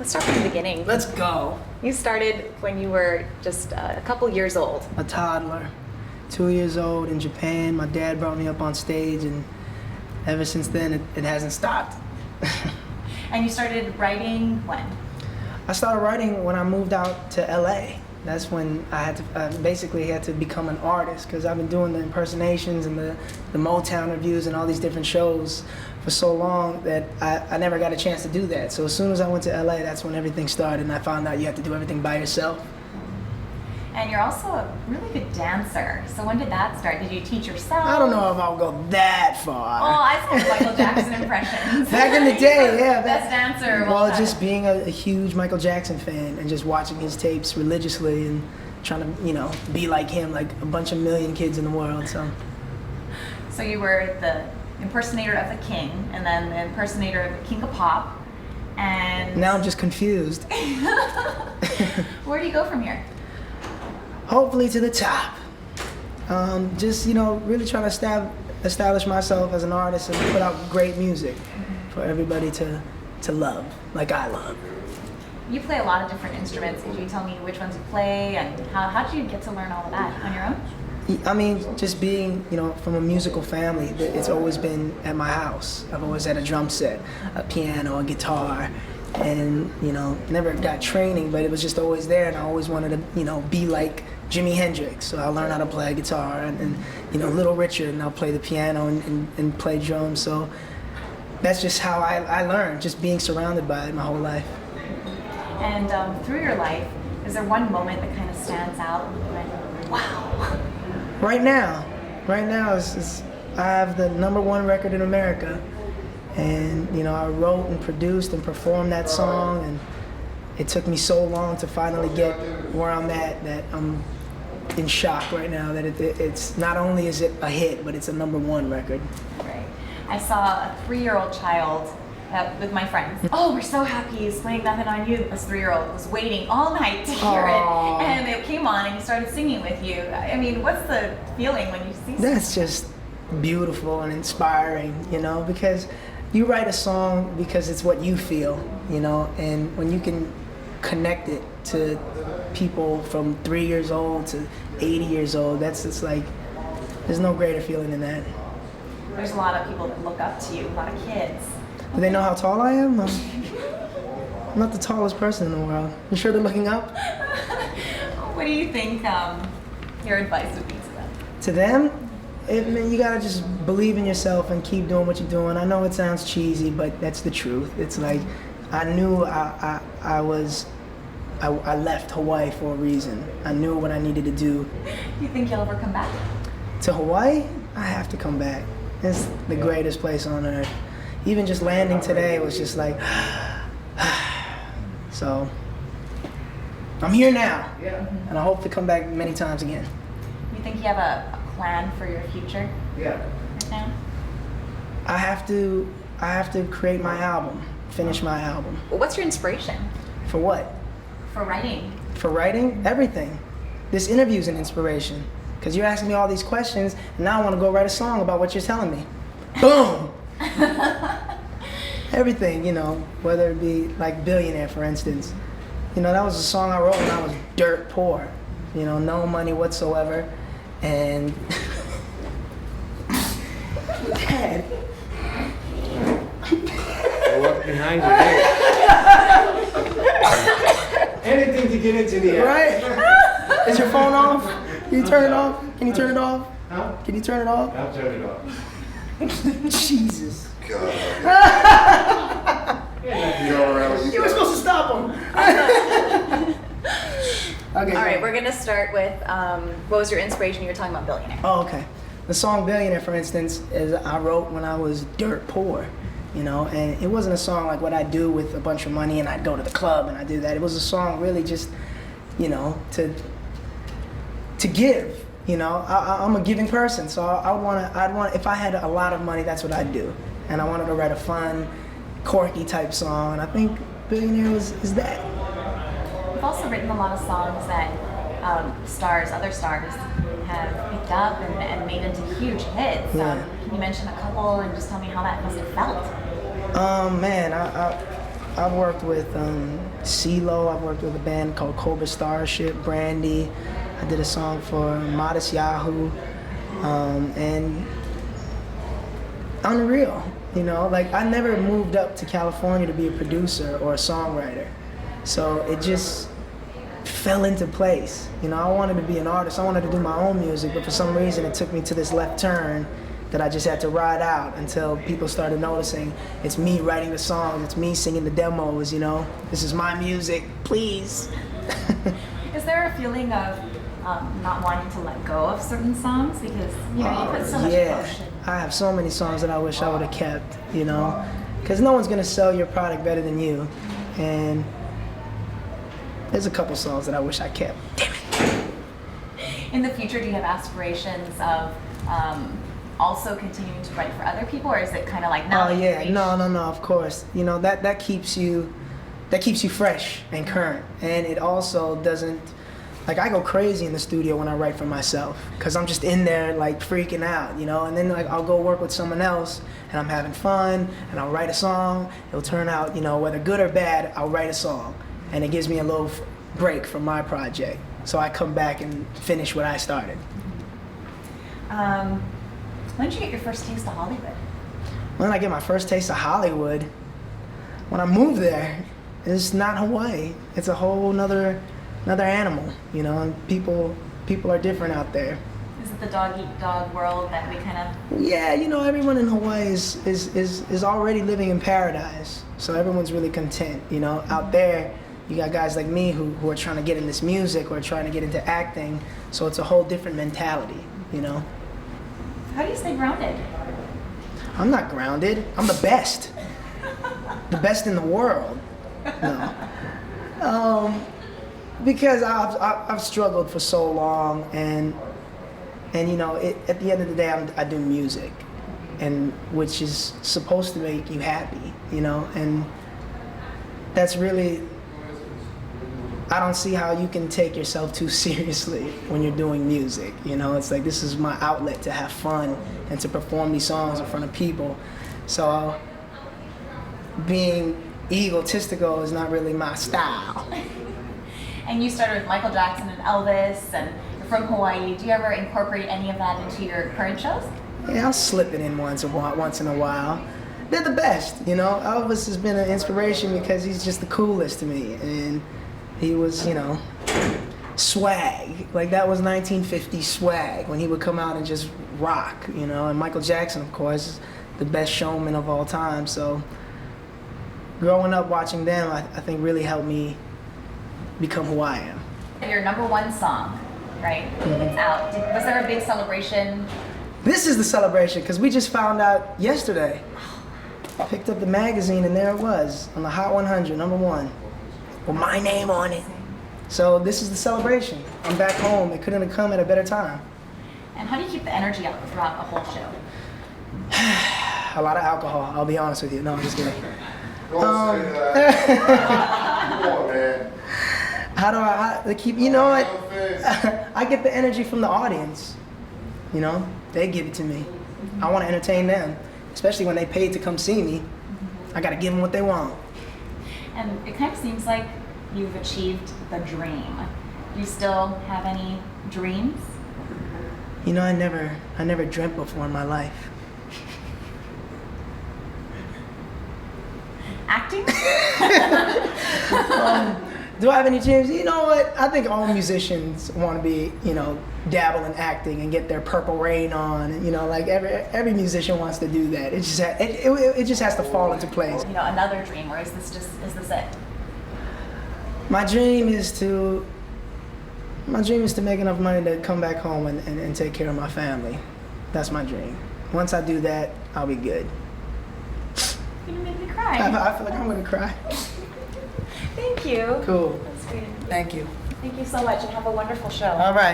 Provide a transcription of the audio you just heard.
Let's start from the beginning. Let's go. You started when you were just a couple years old. A toddler, 2 years old in Japan. My dad brought me up on stage, and ever since then, it hasn't stopped. And you started writing when? I started writing when I moved out to LA. That's when I had to basically had to become an artist, because I've been doing the impersonations and the Motown reviews and all these different shows for so long that I never got a chance to do that. So as soon as I went to LA, that's when everything started, and I found out you have to do everything by yourself. And you're also a really good dancer. So when did that start? Did you teach yourself? I don't know if I'll go that far. Oh, I saw Michael Jackson impressions. Back in the day, yeah. Best dancer of all Well, time. just being a huge Michael Jackson fan and just watching his tapes religiously and trying to, be like him, like a bunch of million kids in the world. So you were the impersonator of the king, and then the impersonator of the king of pop, and Now I'm just confused. Where do you go from here? Hopefully to the top. Just, really trying to establish myself as an artist and put out great music for everybody to love, like I love. You play a lot of different instruments. Could you tell me which ones you play, and how did you get to learn all of that on your own? I mean, just being, from a musical family, it's always been at my house. I've always had a drum set, a piano, a guitar, and, never got training, but it was just always there, and I always wanted to, be like Jimi Hendrix. So I learned how to play guitar, and Little Richard, and I'll play the piano and play drums. So that's just how I learned, just being surrounded by it my whole life. And through your life, is there one moment that kind of stands out? Like, wow. Right now, is I have the #1 record in America, and I wrote and produced and performed that song, and it took me so long to finally get where I'm at that I'm in shock right now that it's not only is it a hit, but it's a #1 record. Right. I saw a 3-year-old child with my friends. Oh, we're so happy he's playing Nothing on You. This 3-year-old was waiting all night to hear it, and it came on and he started singing with you. I mean, what's the feeling when you see something? That's just beautiful and inspiring, because you write a song because it's what you feel, and when you can connect it to people from 3 years old to 80 years old, that's just like, there's no greater feeling than that. There's a lot of people that look up to you, a lot of kids. Do they know how tall I am? I'm not the tallest person in the world. You sure they're looking up? What do you think your advice would be to them? To them, you gotta just believe in yourself and keep doing what you're doing. I know it sounds cheesy, but that's the truth. It's like, I knew I left Hawaii for a reason. I knew what I needed to do. You think you'll ever come back? To Hawaii? I have to come back. It's the greatest place on earth. Even just landing today was just like, so I'm here now, and I hope to come back many times again. You think you have a plan for your future? Yeah. Right now? I have to create my album, finish my album. Well, what's your inspiration? For what? For writing. For writing? Everything. This interview is an inspiration, because you're asking me all these questions, and now I want to go write a song about what you're telling me. Boom! Everything, whether it be like Billionaire, for instance. That was a song I wrote when I was dirt poor. No money whatsoever. And Dad. What's behind you? Anything to get into the air. Right? Is your phone off? Can you turn it off? Can you turn it off? Huh? Can you turn it off? I'll turn it off. Jesus. God. You were supposed to stop him. Okay. All right, we're gonna start with what was your inspiration? You were talking about Billionaire. Oh, okay. The song Billionaire, for instance, is I wrote when I was dirt poor, and it wasn't a song like what I do with a bunch of money and I'd go to the club and I do that. It was a song really just, to give. I'm a giving person, so I'd want if I had a lot of money, that's what I'd do. And I wanted to write a fun, quirky type song, and I think Billionaire is that. You've also written a lot of songs that other stars, have picked up and made into huge hits. Yeah. Can you mention a couple and just tell me how that must have felt? Man, I've worked with CeeLo. I've worked with a band called Cobra Starship, Brandy. I did a song for Modest Yahoo, and unreal. You know, like I never moved up to California to be a producer or a songwriter, so it just fell into place. You know, I wanted to be an artist. I wanted to do my own music, but for some reason it took me to this left turn that I just had to ride out until people started noticing it's me writing the songs, it's me singing the demos, you know. This is my music, please. Is there a feeling of not wanting to let go of certain songs because you put so much emotion? I have so many songs that I wish I would have kept, you know, because no one's gonna sell your product better than you, and there's a couple songs that I wish I kept. Damn it. In the future, do you have aspirations of also continuing to write for other people, or is it kind of like now? Oh yeah, no, of course. You know that keeps you fresh and current, and it also doesn't. Like I go crazy in the studio when I write for myself, cause I'm just in there like freaking out, you know. And then like I'll go work with someone else, and I'm having fun, and I'll write a song. It'll turn out, you know, whether good or bad, I'll write a song, and it gives me a little break from my project. So I come back and finish what I started. When did you get your first taste of Hollywood? When did I get my first taste of Hollywood? When I moved there. It's not Hawaii. It's a whole another animal, you know, and people are different out there. Is it the dog eat dog world that we kind of? Yeah, you know, everyone in Hawaii is already living in paradise, so everyone's really content. You know, out there, you got guys like me who are trying to get in this music or trying to get into acting, so it's a whole different mentality, you know. How do you stay grounded? I'm not grounded. I'm the best. The best in the world. No. Because I've struggled for so long, and you know, at the end of the day, I do music, and which is supposed to make you happy, you know, and that's really, I don't see how you can take yourself too seriously when you're doing music, you know. It's like, this is my outlet to have fun and to perform these songs in front of people, so being egotistical is not really my style. And you started with Michael Jackson and Elvis, and you're from Hawaii. Do you ever incorporate any of that into your current shows? Yeah, I'll slip it in once in a while. They're the best, you know. Elvis has been an inspiration because he's just the coolest to me, and he was, you know, swag. Like that was 1950s swag when he would come out and just rock, you know. And Michael Jackson, of course, is the best showman of all time. So growing up watching them, I think really helped me become who I am. Your #1 song, right? Mm-hmm. It's out. Was there a big celebration? This is the celebration because we just found out yesterday. I picked up the magazine and there it was on the Hot 100, #1, with my name on it. So this is the celebration. I'm back home. It couldn't have come at a better time. And how do you keep the energy up throughout the whole show? A lot of alcohol, I'll be honest with you. No, I'm just kidding. Don't say that. Come on, man. How do I keep, you know what? I get the energy from the audience. You know, they give it to me. I want to entertain them, especially when they paid to come see me. I got to give them what they want. And it kind of seems like you've achieved the dream. Do you still have any dreams? You know, I never dreamt before in my life. Acting? Do I have any dreams? You know what? I think all musicians want to be, you know, dabble in acting and get their Purple Rain on. And, you know, like every musician wants to do that. It just has to fall into place. You know, another dream, or is this it? My dream is to make enough money to come back home and take care of my family. That's my dream. Once I do that, I'll be good. You're gonna make me cry. I feel like I'm gonna cry. Thank you. Cool. That's great. Thank you. Thank you so much, and have a wonderful show. All right.